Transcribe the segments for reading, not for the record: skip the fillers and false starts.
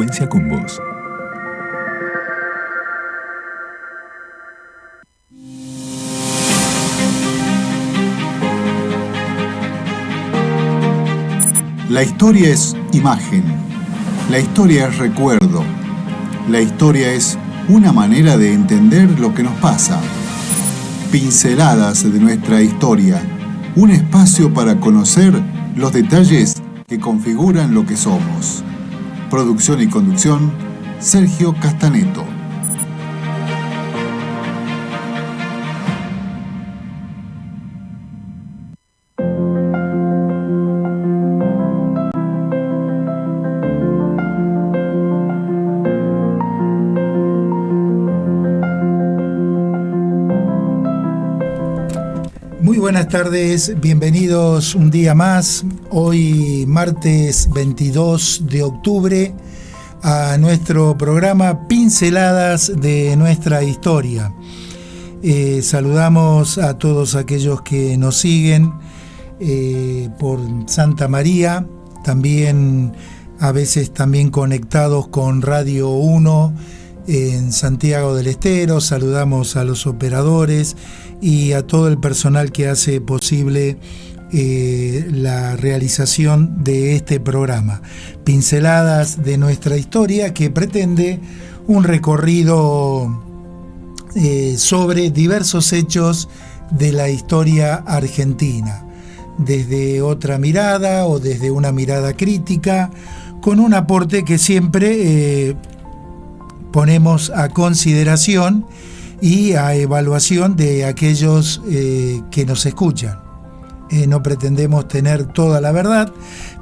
frecuencia con vos. La historia es imagen, la historia es recuerdo, la historia es una manera de entender lo que nos pasa. Pinceladas de nuestra historia, un espacio para conocer los detalles que configuran lo que somos. Producción y conducción, Sergio Castaneto. Muy buenas tardes, bienvenidos un día más, hoy martes 22 de octubre, a nuestro programa Pinceladas de nuestra historia. Saludamos a todos aquellos que nos siguen por Santa María, también a veces también conectados con Radio 1 en Santiago del Estero. Saludamos a los operadores y a todo el personal que hace posible la realización de este programa, Pinceladas de nuestra historia, que pretende un recorrido sobre diversos hechos de la historia argentina, desde otra mirada o desde una mirada crítica, con un aporte que siempre ponemos a consideración y a evaluación de aquellos que nos escuchan. No pretendemos tener toda la verdad,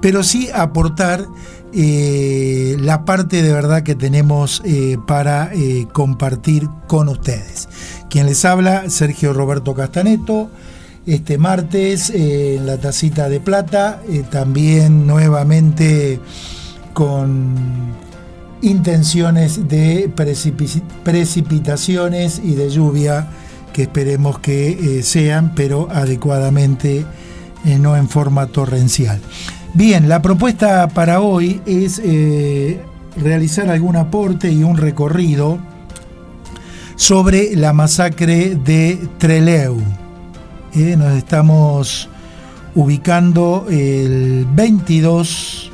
pero sí aportar la parte de verdad que tenemos para compartir con ustedes. Quien les habla, Sergio Roberto Castaneto, este martes en la tacita de plata, también nuevamente con intenciones de precipitaciones y de lluvia, que esperemos que sean, pero adecuadamente, no en forma torrencial. Bien, la propuesta para hoy es realizar algún aporte y un recorrido sobre la masacre de Trelew. Nos estamos ubicando el 22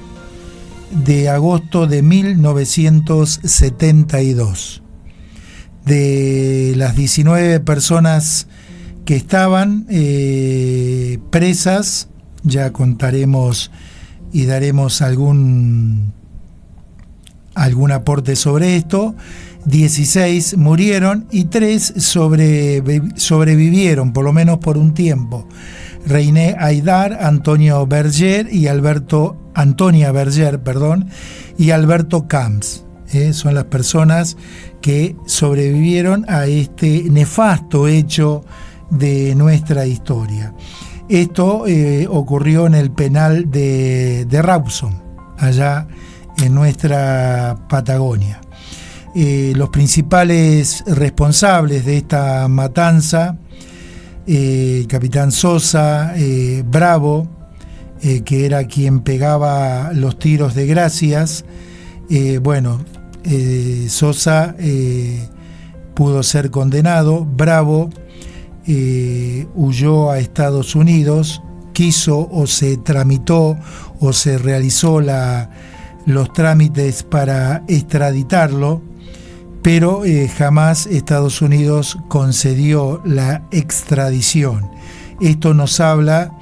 de agosto de 1972. De las 19 personas que estaban presas, ya contaremos y daremos algún aporte sobre esto. 16 murieron y 3 sobrevivieron, por lo menos por un tiempo. René Aydar, Antonia Berger y Alberto Camps. Son las personas que sobrevivieron a este nefasto hecho de nuestra historia. Esto ocurrió en el penal de Rawson, allá en nuestra Patagonia. Los principales responsables de esta matanza, el capitán Sosa, Bravo, que era quien pegaba los tiros de gracias. Sosa pudo ser condenado. Bravo huyó a Estados Unidos, quiso o se tramitó o se realizó los trámites para extraditarlo, pero jamás Estados Unidos concedió la extradición. Esto nos habla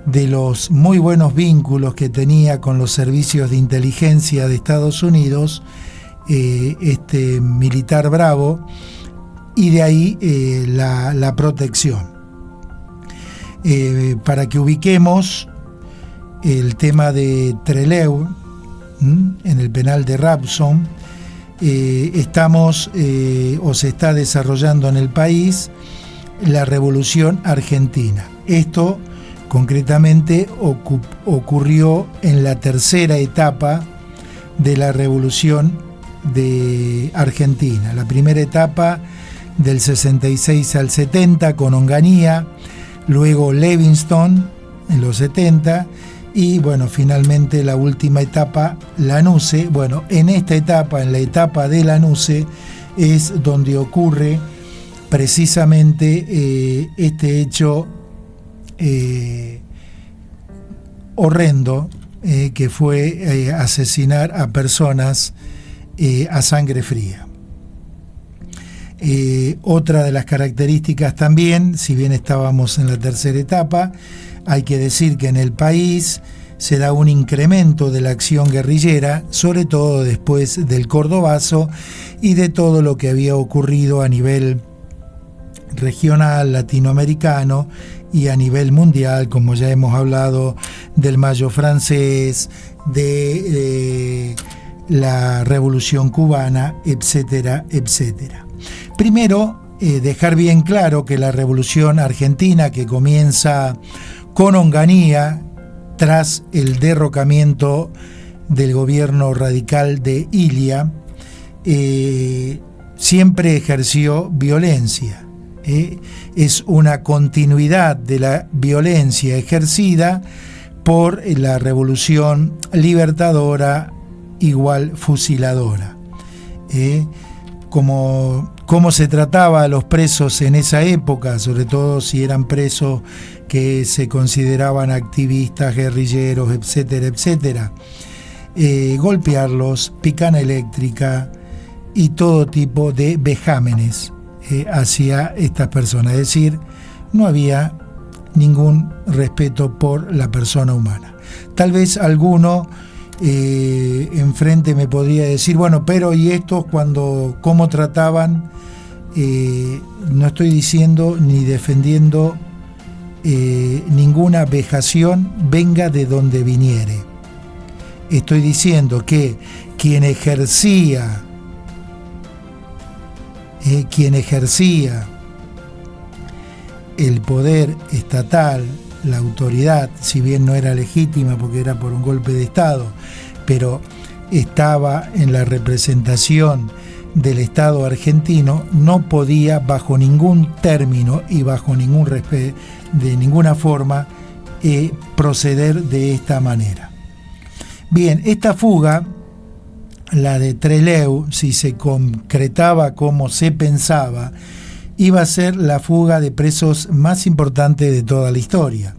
de los muy buenos vínculos que tenía con los servicios de inteligencia de Estados Unidos, este militar Bravo, y de ahí la protección. Para que ubiquemos el tema de Trelew, en el penal de Rawson, estamos o se está desarrollando en el país la Revolución Argentina. Esto concretamente ocurrió en la tercera etapa de la Revolución de Argentina. La primera etapa del 66 al 70 con Onganía, luego Livingston en los 70 y bueno, finalmente la última etapa, Lanuse. Bueno, en esta etapa, en la etapa de Lanuse, es donde ocurre precisamente este hecho horrendo, que fue asesinar a personas a sangre fría. Otra de las características también, si bien estábamos en la tercera etapa, hay que decir que en el país se da un incremento de la acción guerrillera, sobre todo después del Cordobazo y de todo lo que había ocurrido a nivel regional, latinoamericano y a nivel mundial, como ya hemos hablado del Mayo francés, de la Revolución cubana, etcétera, etcétera. Primero, dejar bien claro que la Revolución Argentina, que comienza con Onganía, tras el derrocamiento del gobierno radical de Ilia, siempre ejerció violencia. Es una continuidad de la violencia ejercida por la Revolución Libertadora, igual fusiladora. Cómo se trataba a los presos en esa época, sobre todo si eran presos que se consideraban activistas, guerrilleros, etcétera, etcétera. Golpearlos, picana eléctrica y todo tipo de vejámenes hacia estas personas. Es decir, no había ningún respeto por la persona humana. Tal vez alguno enfrente me podría decir, bueno, pero ¿y estos cómo trataban? No estoy diciendo ni defendiendo ninguna vejación, venga de donde viniere. Estoy diciendo que quien ejercía el poder estatal, la autoridad, si bien no era legítima porque era por un golpe de Estado, pero estaba en la representación del Estado argentino, no podía bajo ningún término y bajo ningún respeto, de ninguna forma, proceder de esta manera. Bien, esta fuga, la de Trelew, si se concretaba como se pensaba, iba a ser la fuga de presos más importante de toda la historia.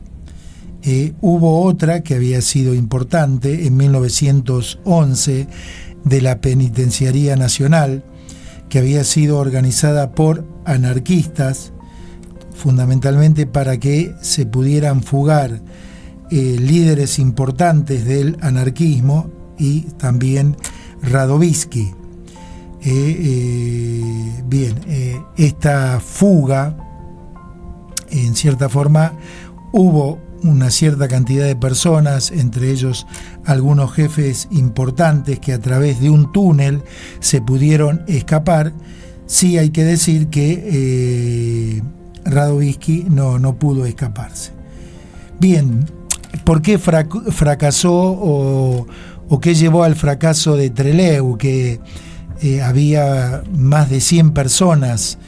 Hubo otra que había sido importante en 1911 de la Penitenciaría Nacional, que había sido organizada por anarquistas, fundamentalmente para que se pudieran fugar líderes importantes del anarquismo y también Radovisky. Esta fuga, en cierta forma, hubo una cierta cantidad de personas, entre ellos algunos jefes importantes que a través de un túnel se pudieron escapar. Sí hay que decir que Radovisky no pudo escaparse. Bien, ¿por qué fracasó o qué llevó al fracaso de Trelew? Que había más de 100 personas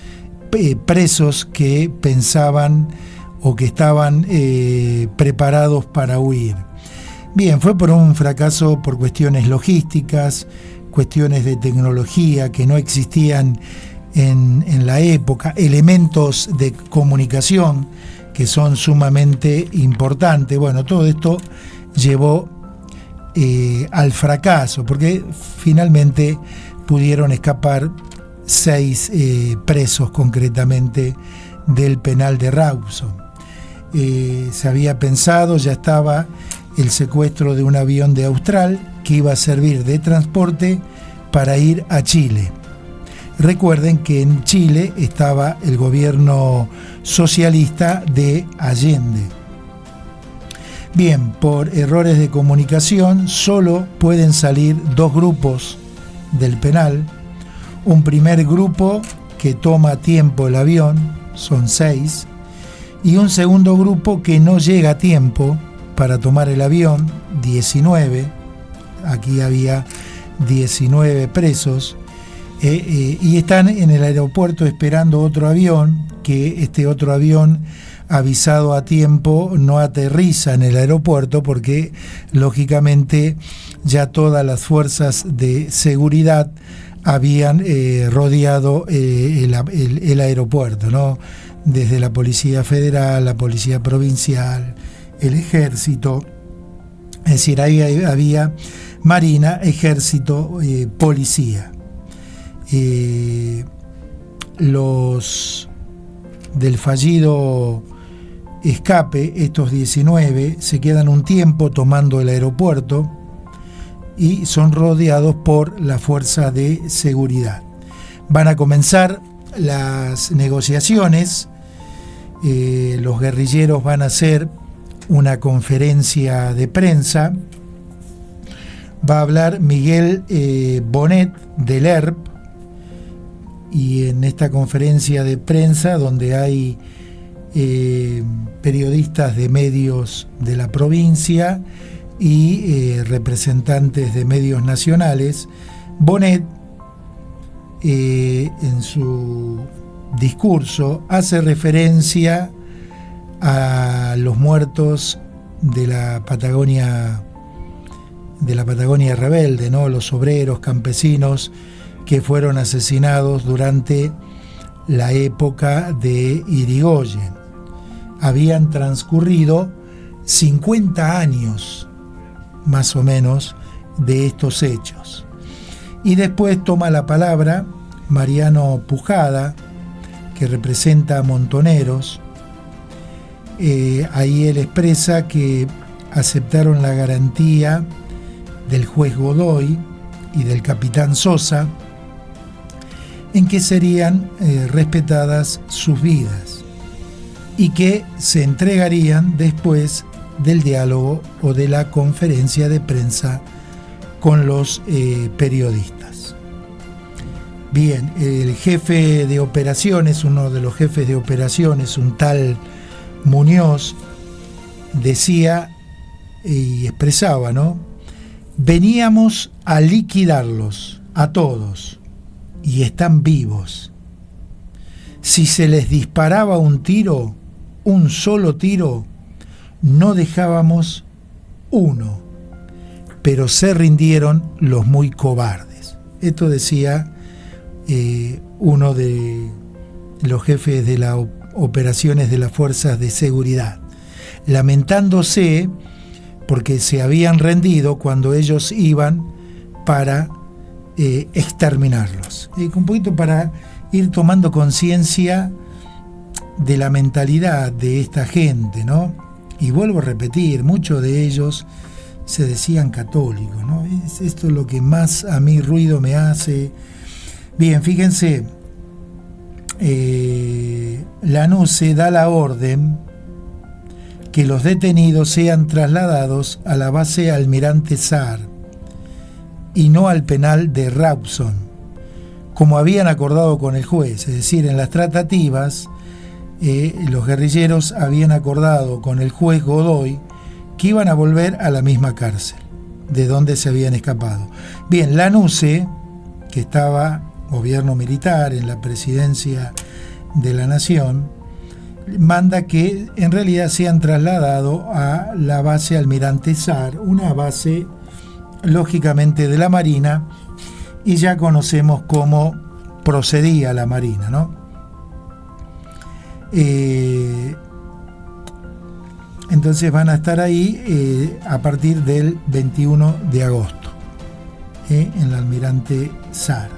presos que pensaban o que estaban preparados para huir. Bien, fue por un fracaso por cuestiones logísticas, cuestiones de tecnología que no existían en la época, elementos de comunicación que son sumamente importantes. Bueno, todo esto llevó al fracaso, porque finalmente pudieron escapar 6 presos concretamente del penal de Rawson. Se había pensado, ya estaba el secuestro de un avión de Austral que iba a servir de transporte para ir a Chile. Recuerden que en Chile estaba el gobierno socialista de Allende. Bien, por errores de comunicación solo pueden salir 2 grupos del penal. Un primer grupo que toma a tiempo el avión, son 6, y un segundo grupo que no llega a tiempo para tomar el avión, 19. Aquí había 19 presos, y están en el aeropuerto esperando otro avión que este otro avión, avisado a tiempo, no aterriza en el aeropuerto porque lógicamente ya todas las fuerzas de seguridad habían rodeado el aeropuerto, ¿no? Desde la Policía Federal, la Policía Provincial, el Ejército. Es decir, ahí había Marina, Ejército, Policía. Los del fallido escape, estos 19, se quedan un tiempo tomando el aeropuerto y son rodeados por la fuerza de seguridad. Van a comenzar las negociaciones, los guerrilleros van a hacer una conferencia de prensa, va a hablar Miguel Bonet del ERP, y en esta conferencia de prensa, donde hay periodistas de medios de la provincia y representantes de medios nacionales, Bonet en su discurso hace referencia a los muertos de la Patagonia rebelde, ¿no? Los obreros, campesinos que fueron asesinados durante la época de Irigoyen. Habían transcurrido 50 años, más o menos, de estos hechos. Y después toma la palabra Mariano Pujada, que representa a Montoneros. Ahí él expresa que aceptaron la garantía del juez Godoy y del capitán Sosa en que serían respetadas sus vidas y que se entregarían después del diálogo o de la conferencia de prensa con los periodistas. Bien, el jefe de operaciones, uno de los jefes de operaciones, un tal Muñoz, decía y expresaba, ¿no? Veníamos a liquidarlos a todos y están vivos. Si se les disparaba un tiro, un solo tiro, no dejábamos uno, pero se rindieron los muy cobardes. Esto decía uno de los jefes de las operaciones de las fuerzas de seguridad, lamentándose porque se habían rendido cuando ellos iban para exterminarlos. Un poquito para ir tomando conciencia de la mentalidad de esta gente, ¿no? Y vuelvo a repetir, muchos de ellos se decían católicos, ¿no? Esto es lo que más a mí ruido me hace. Bien, fíjense, Lanusse da la orden que los detenidos sean trasladados a la base Almirante Saar y no al penal de Rawson, como habían acordado con el juez. Es decir, en las tratativas, los guerrilleros habían acordado con el juez Godoy que iban a volver a la misma cárcel de donde se habían escapado. Bien, Lanusse, que estaba gobierno militar en la presidencia de la nación, manda que en realidad sean trasladados a la base Almirante Saar, una base lógicamente de la Marina, y ya conocemos cómo procedía la Marina, ¿no? Entonces van a estar ahí a partir del 21 de agosto, en la Almirante Saar.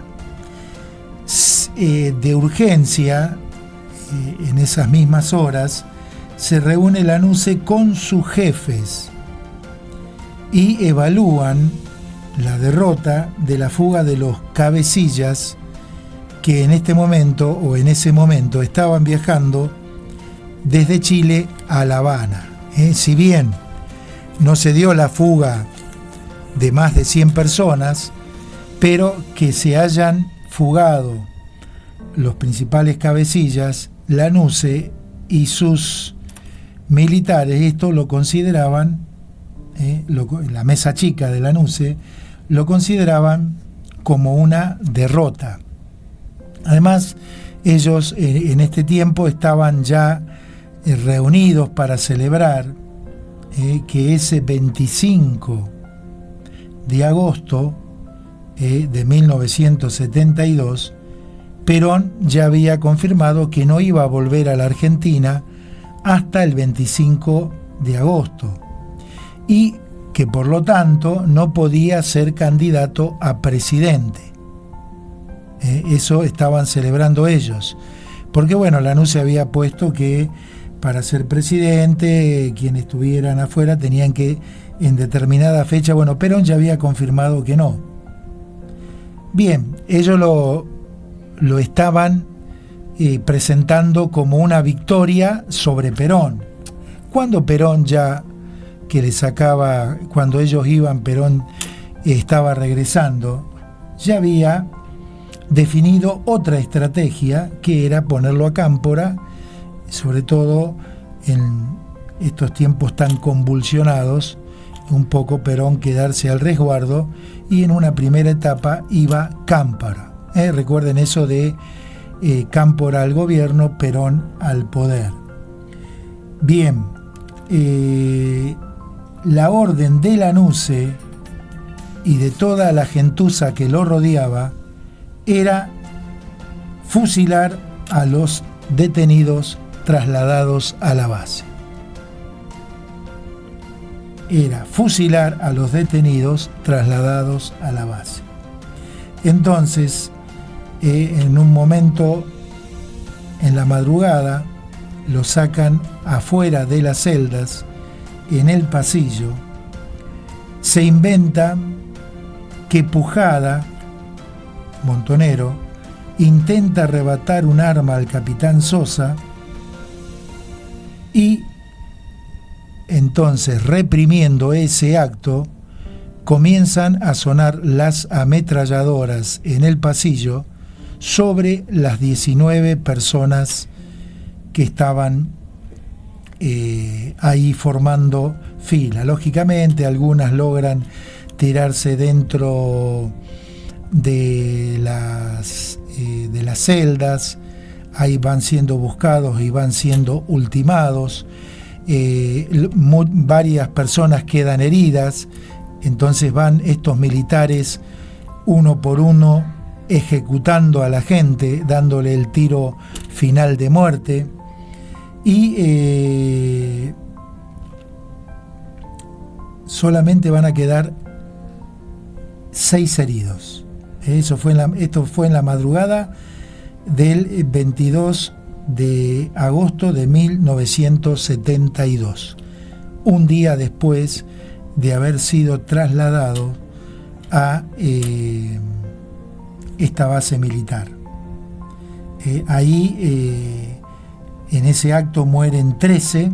De urgencia, en esas mismas horas, se reúne Lanusse con sus jefes y evalúan la derrota de la fuga de los cabecillas que en este momento o en ese momento estaban viajando desde Chile a La Habana. Si bien no se dio la fuga de más de 100 personas, pero que se hayan fugado los principales cabecillas, Lanusse y sus militares, esto lo consideraban, la mesa chica de Lanusse, lo consideraban como una derrota. Además, ellos en este tiempo estaban ya reunidos para celebrar que ese 25 de agosto de 1972, Perón ya había confirmado que no iba a volver a la Argentina hasta el 25 de agosto y que por lo tanto no podía ser candidato a presidente. Eso estaban celebrando ellos, porque bueno, Lanús había puesto que para ser presidente quienes estuvieran afuera tenían que en determinada fecha, bueno, Perón ya había confirmado que no. Bien, ellos lo estaban presentando como una victoria sobre Perón. Cuando Perón ya, que le sacaba, cuando ellos iban, Perón estaba regresando, ya había definido otra estrategia que era ponerlo a Cámpora, sobre todo en estos tiempos tan convulsionados, un poco Perón quedarse al resguardo, y en una primera etapa iba Cámpora. Recuerden eso de Cámpora al gobierno, Perón al poder. Bien, la orden de Lanuse y de toda la gentuza que lo rodeaba era fusilar a los detenidos trasladados a la base. Era fusilar a los detenidos trasladados a la base. Entonces, en un momento, en la madrugada, lo sacan afuera de las celdas, en el pasillo. Se inventa que Pujada, Montonero, intenta arrebatar un arma al capitán Sosa y entonces, reprimiendo ese acto, comienzan a sonar las ametralladoras en el pasillo sobre las 19 personas que estaban ahí formando fila. Lógicamente, algunas logran tirarse dentro de las celdas, ahí van siendo buscados y van siendo ultimados. Varias personas quedan heridas, entonces van estos militares uno por uno ejecutando a la gente, dándole el tiro final de muerte, y solamente van a quedar 6 heridos. Esto fue en la madrugada del 22 de agosto de 1972, un día después de haber sido trasladado a esta base militar. Ahí en ese acto mueren 13,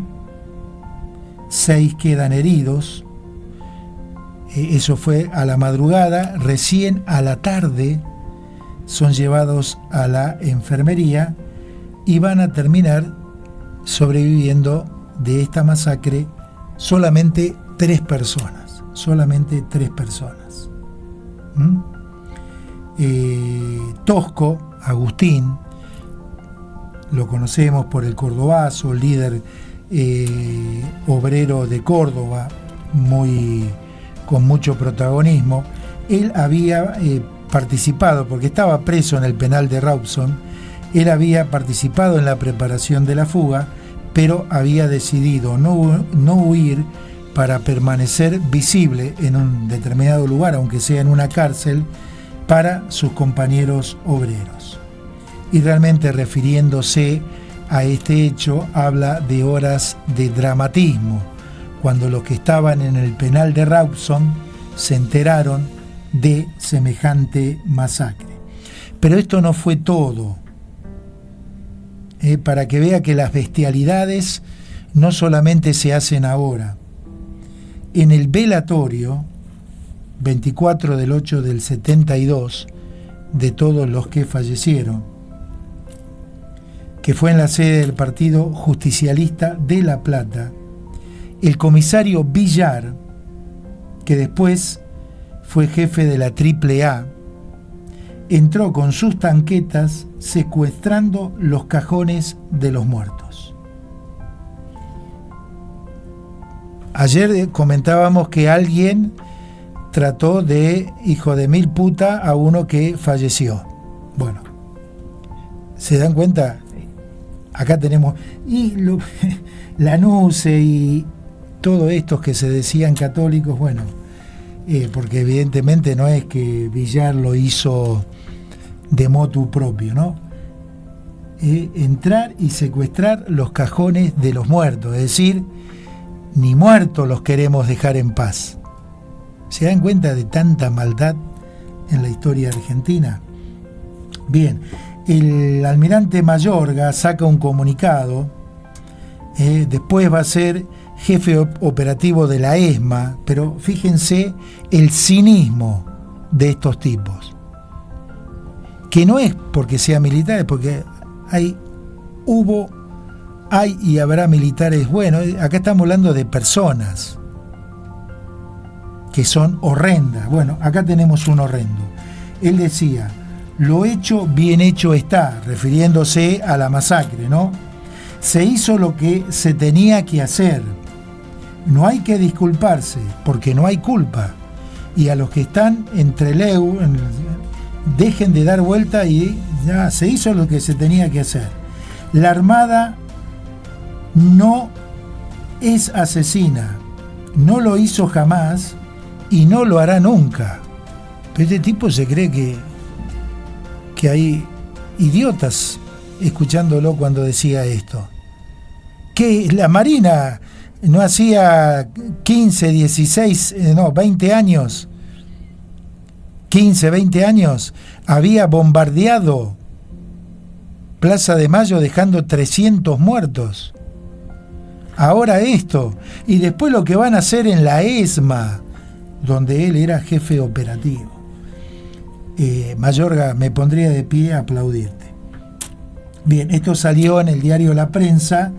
6 quedan heridos. Eso fue a la madrugada. Recién a la tarde son llevados a la enfermería y van a terminar sobreviviendo de esta masacre solamente 3 personas. Solamente 3 personas. Tosco, Agustín, lo conocemos por el Cordobazo, líder obrero de Córdoba, con mucho protagonismo. Él había participado, porque estaba preso en el penal de Rawson, él había participado en la preparación de la fuga, pero había decidido no huir para permanecer visible en un determinado lugar, aunque sea en una cárcel, para sus compañeros obreros. Y realmente, refiriéndose a este hecho, habla de horas de dramatismo, cuando los que estaban en el penal de Rawson se enteraron de semejante masacre. Pero esto no fue todo. Para que vea que las bestialidades no solamente se hacen ahora. En el velatorio, 24 del 8 del 72, de todos los que fallecieron, que fue en la sede del Partido Justicialista de La Plata, el comisario Villar, que después fue jefe de la AAA, entró con sus tanquetas secuestrando los cajones de los muertos. Ayer comentábamos que alguien trató de hijo de mil puta a uno que falleció. Bueno, ¿se dan cuenta? Acá tenemos Lanuse y todos estos que se decían católicos, bueno, porque evidentemente no es que Villar lo hizo de motu propio, ¿no? Entrar y secuestrar los cajones de los muertos, es decir, ni muertos los queremos dejar en paz. ¿Se dan cuenta de tanta maldad en la historia argentina? Bien, el almirante Mayorga saca un comunicado, después va a ser jefe operativo de la ESMA, pero fíjense el cinismo de estos tipos, que no es porque sea militares, porque hay y habrá militares buenos. Acá estamos hablando de personas que son horrendas. Bueno, acá tenemos un horrendo. Él decía, lo hecho, bien hecho está, refiriéndose a la masacre, ¿no? Se hizo lo que se tenía que hacer. No hay que disculparse, porque no hay culpa. Y a los que están entre leu, dejen de dar vuelta y ya se hizo lo que se tenía que hacer. La Armada no es asesina, no lo hizo jamás y no lo hará nunca. Pero este tipo se cree que hay idiotas escuchándolo cuando decía esto. Que la Marina no hacía 15, 16, 20 años, 15, 20 años, había bombardeado Plaza de Mayo dejando 300 muertos. Ahora esto, y después lo que van a hacer en la ESMA, donde él era jefe operativo. Mayorga, me pondría de pie a aplaudirte. Bien, esto salió en el diario La Prensa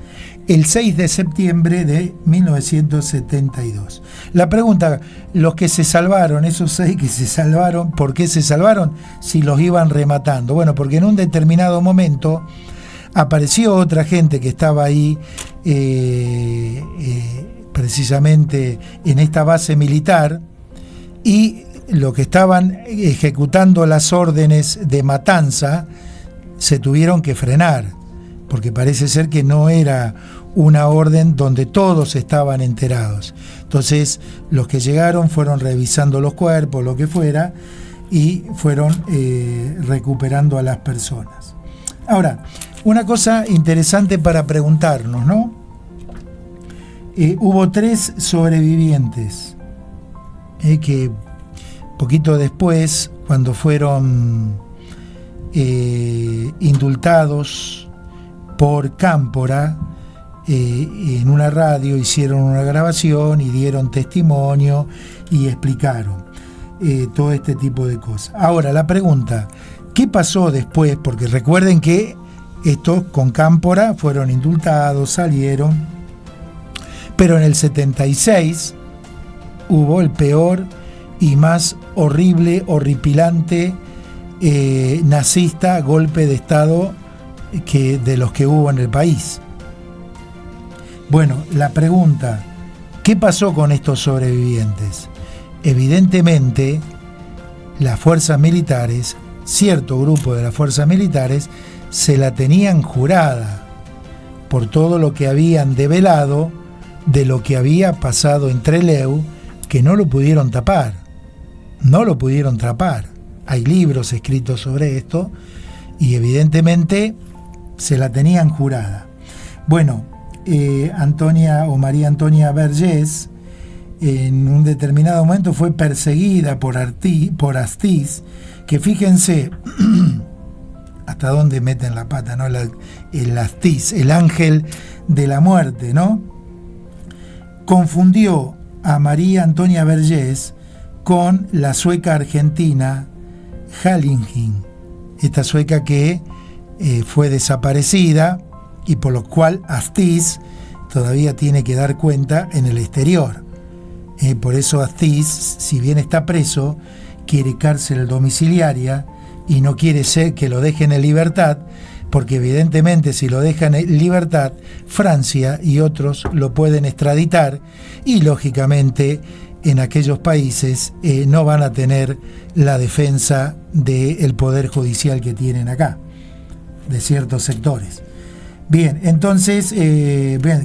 el 6 de septiembre de 1972. La pregunta, los que se salvaron, esos 6 que se salvaron, ¿por qué se salvaron? Si los iban rematando. Bueno, porque en un determinado momento apareció otra gente que estaba ahí precisamente en esta base militar, y los que estaban ejecutando las órdenes de matanza se tuvieron que frenar, porque parece ser que no era una orden donde todos estaban enterados. Entonces los que llegaron fueron revisando los cuerpos, lo que fuera, y fueron recuperando a las personas. Ahora, una cosa interesante para preguntarnos, ¿no? Hubo 3 sobrevivientes que poquito después, cuando fueron indultados por Cámpora, en una radio hicieron una grabación y dieron testimonio y explicaron todo este tipo de cosas. Ahora, la pregunta, ¿qué pasó después? Porque recuerden que estos con Cámpora fueron indultados, salieron, pero en el 76 hubo el peor y más horrible, horripilante nazista golpe de Estado de los que hubo en el país. Bueno, la pregunta, ¿qué pasó con estos sobrevivientes? Evidentemente, las fuerzas militares, cierto grupo de las fuerzas militares, se la tenían jurada por todo lo que habían develado de lo que había pasado en Trelew, que no lo pudieron tapar. No lo pudieron tapar. Hay libros escritos sobre esto y evidentemente se la tenían jurada. Bueno, María Antonia Vergés en un determinado momento fue perseguida por Astiz, que fíjense hasta dónde meten la pata, ¿no? El Astiz, el ángel de la muerte, ¿no? Confundió a María Antonia Vergés con la sueca argentina Hallingin, esta sueca que fue desaparecida y por lo cual Astiz todavía tiene que dar cuenta en el exterior. Por eso Astiz, si bien está preso, quiere cárcel domiciliaria y no quiere ser que lo dejen en libertad, porque evidentemente si lo dejan en libertad, Francia y otros lo pueden extraditar y lógicamente en aquellos países no van a tener la defensa del poder judicial que tienen acá, de ciertos sectores. Bien, entonces,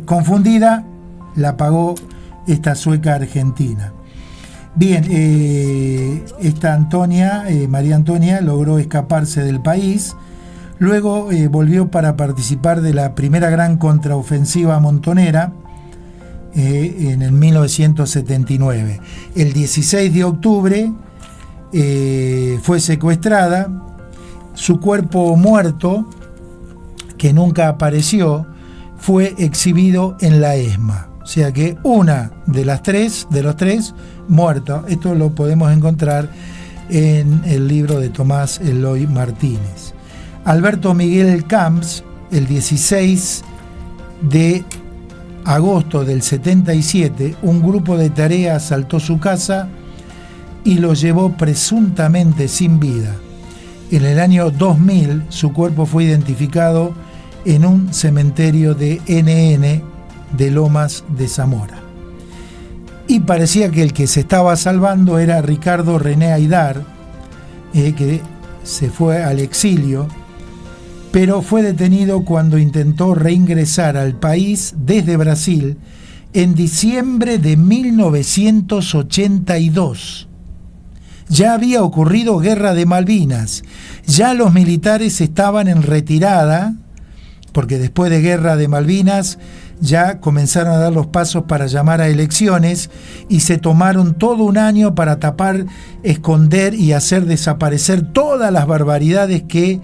confundida, la pagó esta sueca argentina. Bien, esta María Antonia, logró escaparse del país. Luego volvió para participar de la primera gran contraofensiva montonera en el 1979. El 16 de octubre fue secuestrada. Su cuerpo muerto, que nunca apareció, fue exhibido en la ESMA. O sea que una de los tres, muerta. Esto lo podemos encontrar en el libro de Tomás Eloy Martínez. Alberto Miguel Camps, el 16 de agosto del 77, un grupo de tarea asaltó su casa y lo llevó presuntamente sin vida. En el año 2000, su cuerpo fue identificado en un cementerio de NN de Lomas de Zamora. Y parecía que el que se estaba salvando era Ricardo René Aydar, que se fue al exilio, pero fue detenido cuando intentó reingresar al país desde Brasil en diciembre de 1982. Ya había ocurrido Guerra de Malvinas, ya los militares estaban en retirada, porque después de Guerra de Malvinas ya comenzaron a dar los pasos para llamar a elecciones y se tomaron todo un año para tapar, esconder y hacer desaparecer todas las barbaridades que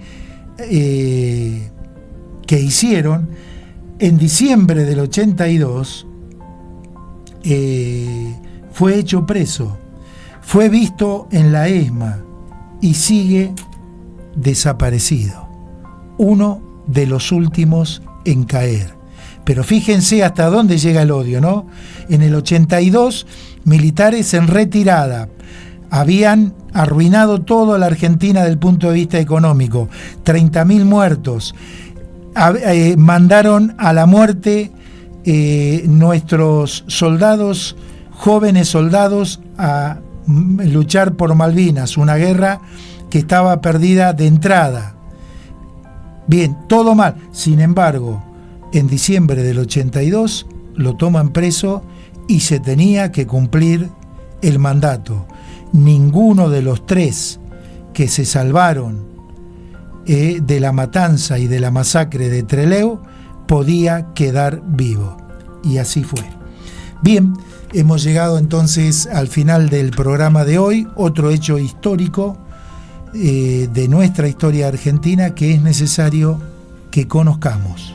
hicieron. En diciembre del 82 fue hecho preso, fue visto en la ESMA y sigue desaparecido. Uno de los últimos en caer. Pero fíjense hasta dónde llega el odio, ¿no? En el 82, militares en retirada habían arruinado toda la Argentina desde el punto de vista económico, 30.000 muertos, mandaron a la muerte nuestros soldados, jóvenes soldados, a luchar por Malvinas, una guerra que estaba perdida de entrada. Bien, todo mal. Sin embargo, en diciembre del 82 lo toman preso y se tenía que cumplir el mandato. Ninguno de los tres que se salvaron de la matanza y de la masacre de Trelew podía quedar vivo. Y así fue. Bien, hemos llegado entonces al final del programa de hoy, otro hecho histórico de nuestra historia argentina que es necesario que conozcamos.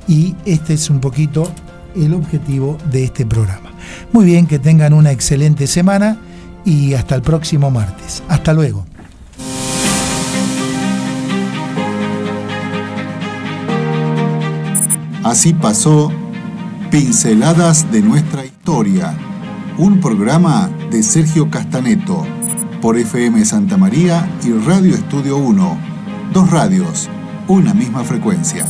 Y este es un poquito el objetivo de este programa. Muy bien, que tengan una excelente semana y hasta el próximo martes. Hasta luego. Así pasó Pinceladas de nuestra historia, un programa de Sergio Castaneto por FM Santa María y Radio Estudio 1, dos radios, una misma frecuencia.